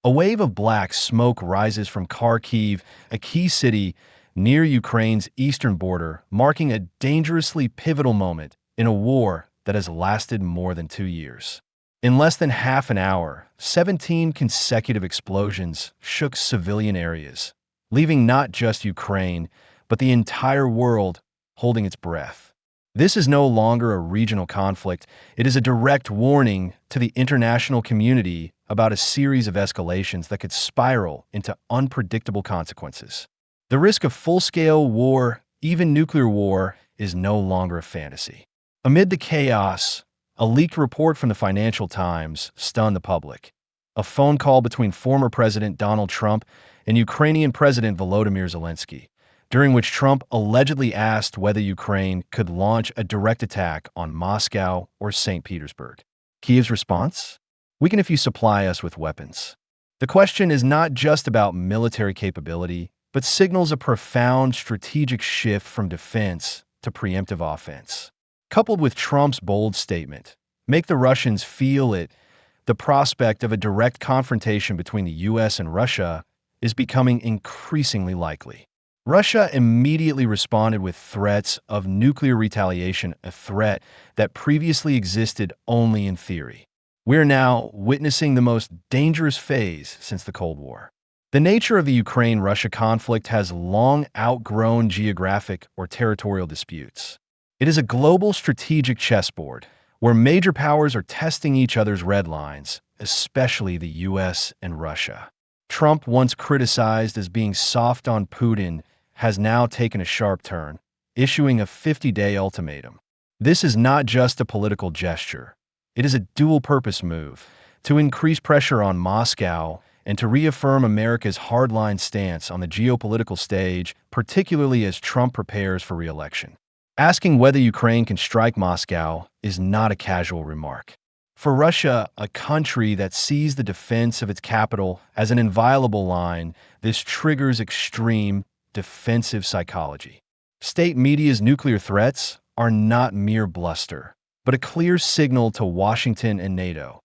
A wave of black smoke rises from Kharkiv, a key city near Ukraine's eastern border, marking a dangerously pivotal moment in a war that has lasted more than 2 years. In less than half an hour, 17 consecutive explosions shook civilian areas, leaving not just Ukraine, but the entire world holding its breath. This is no longer a regional conflict. It is a direct warning to the international community about a series of escalations that could spiral into unpredictable consequences. The risk of full-scale war, even nuclear war, is no longer a fantasy. Amid the chaos, a leaked report from the Financial Times stunned the public. A phone call between former President Donald Trump and Ukrainian President Volodymyr Zelensky, during which Trump allegedly asked whether Ukraine could launch a direct attack on Moscow or St. Petersburg. Kiev's response? We can if you supply us with weapons. The question is not just about military capability, but signals a profound strategic shift from defense to preemptive offense. Coupled with Trump's bold statement, make the Russians feel it, the prospect of a direct confrontation between the U.S. and Russia is becoming increasingly likely. Russia immediately responded with threats of nuclear retaliation, a threat that previously existed only in theory. We're now witnessing the most dangerous phase since the Cold War. The nature of the Ukraine-Russia conflict has long outgrown geographic or territorial disputes. It is a global strategic chessboard where major powers are testing each other's red lines, especially the US and Russia. Trump, once criticized as being soft on Putin, has now taken a sharp turn, issuing a 50-day ultimatum. This is not just a political gesture. It is a dual-purpose move to increase pressure on Moscow and to reaffirm America's hardline stance on the geopolitical stage, particularly as Trump prepares for re-election. Asking whether Ukraine can strike Moscow is not a casual remark. For Russia, a country that sees the defense of its capital as an inviolable line, this triggers extreme defensive psychology. State media's nuclear threats are not mere bluster, but a clear signal to Washington and NATO.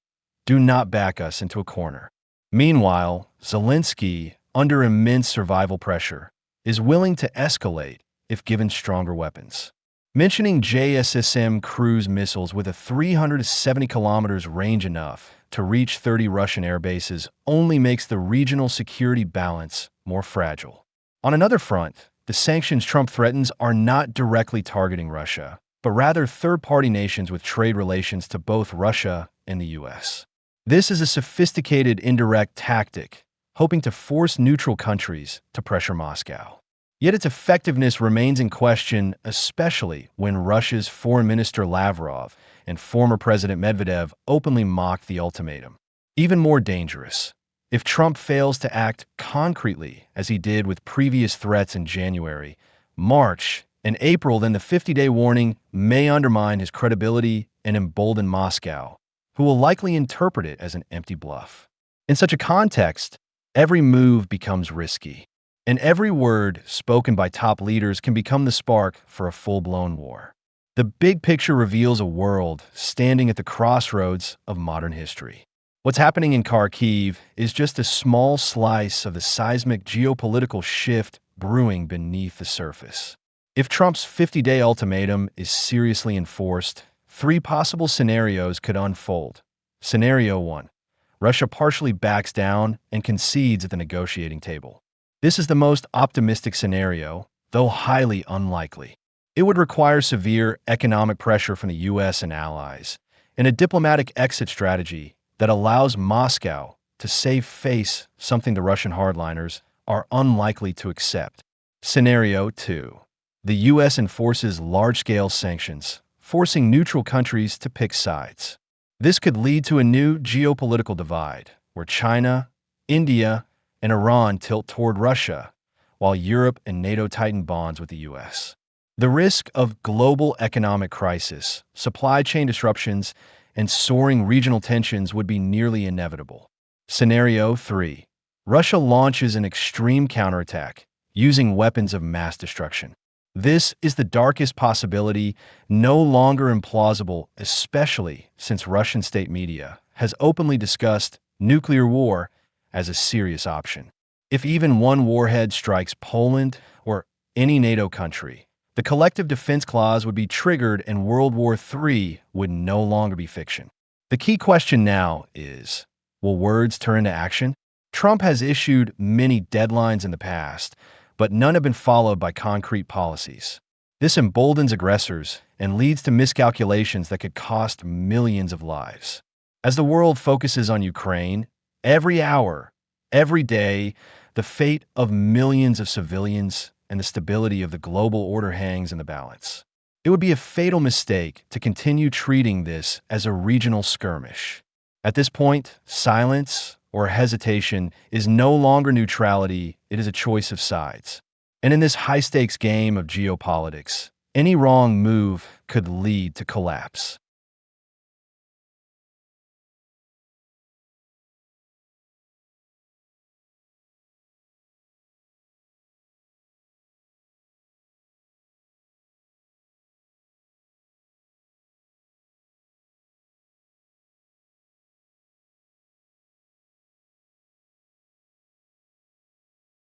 Do not back us into a corner. Meanwhile, Zelensky, under immense survival pressure, is willing to escalate if given stronger weapons. Mentioning JSSM cruise missiles with a 370 kilometers range enough to reach 30 Russian air bases only makes the regional security balance more fragile. On another front, the sanctions Trump threatens are not directly targeting Russia, but rather third-party nations with trade relations to both Russia and the U.S. This is a sophisticated indirect tactic, hoping to force neutral countries to pressure Moscow. Yet its effectiveness remains in question, especially when Russia's Foreign Minister Lavrov and former President Medvedev openly mocked the ultimatum. Even more dangerous, if Trump fails to act concretely as he did with previous threats in January, March, and April, then the 50-day warning may undermine his credibility and embolden Moscow, who will likely interpret it as an empty bluff. In such a context, every move becomes risky, and every word spoken by top leaders can become the spark for a full-blown war. The big picture reveals a world standing at the crossroads of modern history. What's happening in Kharkiv is just a small slice of the seismic geopolitical shift brewing beneath the surface. If Trump's 50-day ultimatum is seriously enforced, 3 possible scenarios could unfold. Scenario 1. Russia partially backs down and concedes at the negotiating table. This is the most optimistic scenario, though highly unlikely. It would require severe economic pressure from the U.S. and allies, and a diplomatic exit strategy that allows Moscow to save face, something the Russian hardliners are unlikely to accept. Scenario 2. The U.S. enforces large-scale sanctions, forcing neutral countries to pick sides. This could lead to a new geopolitical divide, where China, India, and Iran tilt toward Russia, while Europe and NATO tighten bonds with the U.S. The risk of global economic crisis, supply chain disruptions, and soaring regional tensions would be nearly inevitable. Scenario 3. Russia launches an extreme counterattack, using weapons of mass destruction. This is the darkest possibility, no longer implausible, especially since Russian state media has openly discussed nuclear war as a serious option. If even one warhead strikes Poland or any NATO country, the collective defense clause would be triggered and World War III would no longer be fiction. The key question now is, will words turn into action? Trump has issued many deadlines in the past, but none have been followed by concrete policies. This emboldens aggressors and leads to miscalculations that could cost millions of lives. As the world focuses on Ukraine, every hour, every day, the fate of millions of civilians and the stability of the global order hangs in the balance. It would be a fatal mistake to continue treating this as a regional skirmish. At this point, silence or hesitation is no longer neutrality, it is a choice of sides. And in this high-stakes game of geopolitics, any wrong move could lead to collapse.